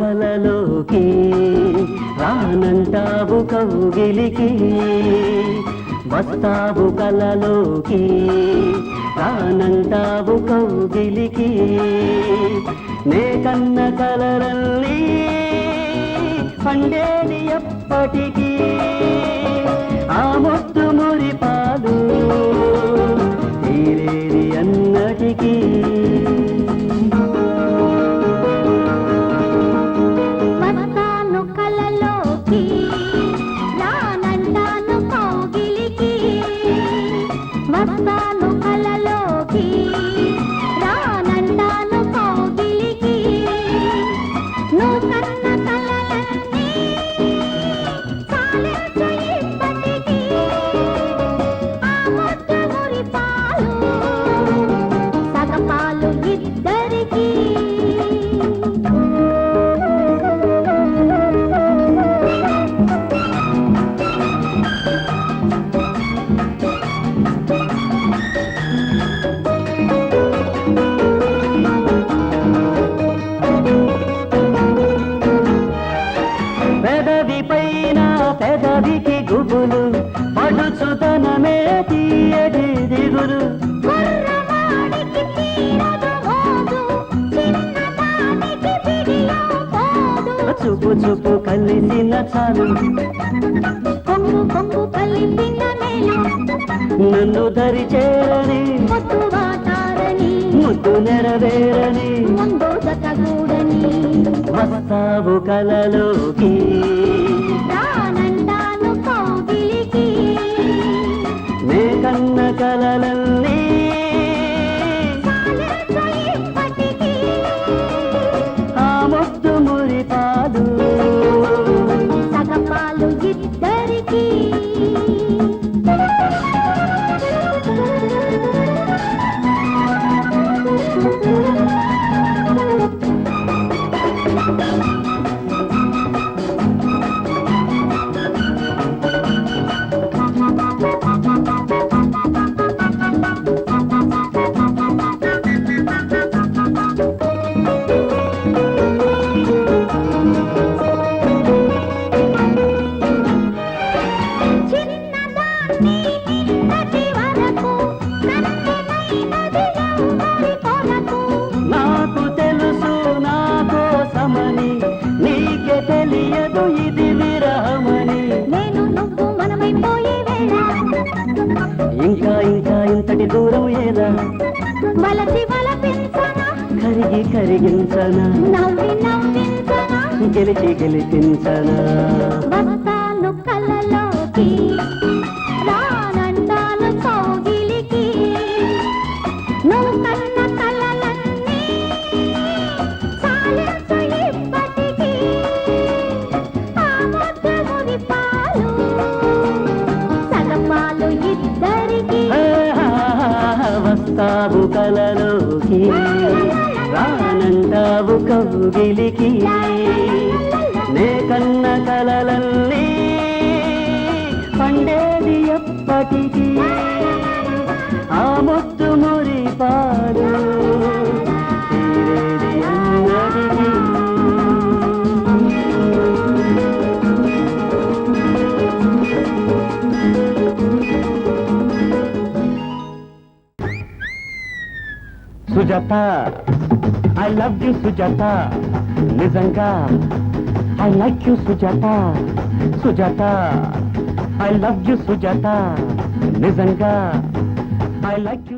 కలలోకి రానంటావు కౌగిలికి వస్తావు కలలోకి రానంటావు కౌగిలికి నే కన్న కలలన్నీ పండేది ఎప్పటికీ ఆ ముద్దు మురిపాలు తీరేది అన్నటికీ వస్తాను కలలోకి రానంటాను కౌగిలికి నువ్వు కన్న కలలన్నీ సాలించు ఇప్పటికీ ఆ ముద్దు మురిపాలు సగపాలు ఇద్దరికీ పెదవి పైన పెదవికి గుబులు పడుచుతనమే తీయటి దిగులు కుర్రవాడికి తీరదు మోజు చిన్నదానికి బిడియం పోదు చూపు చూపు కలిసిన చాలు కొంగు కొంగు కలిపిన మేలు నన్ను దరి చేరని ముద్దు వాటారని ముద్దు నెరవేరని ముందు జతగూడని వస్తావు కలలోకి రానంటాను కౌగిలికి నే కన్న కలలన్నీ సాలించు ఇప్పటికీ ఆ ముద్దు మురిపాలు సగపాలు ఇద్దరికీ చిన్నదాన్ని నిన్నటి వరకు కన్నెనైనది ఎవరి కొరకు నాకు తెలుసు నా కోసమని నీకే తెలియదు ఇది విరహమని నేను నువ్వు మనమైపోయే వేళ ఇంకా ఇంకా ఇంతటి దూరం ఏదా వలసి వలపించనా కరిగి కరిగించనా నవ్వి నవ్వించనా గెలిచి గెలిపించనా వస్తాను కలలోకి రానంటాను కౌగిలికి నువ్వు కన్న కలలన్నీ సాలించు ఇప్పటికీ ఆ ముద్దు మురిపాలు సగపాలు ఇద్దరికీ వస్తావు కలలోకి రానంటావు కౌగిలికి నే కన్న కలలన్నీ పండేది ఎప్పటికీ ఆ ముద్దు మురిపాలు తీరేది అన్నటికీ Sujatha I love you Sujatha నిజంగా I like you Sujatha Sujatha I love you Sujatha నిజంగా ఐ లైక్ యూ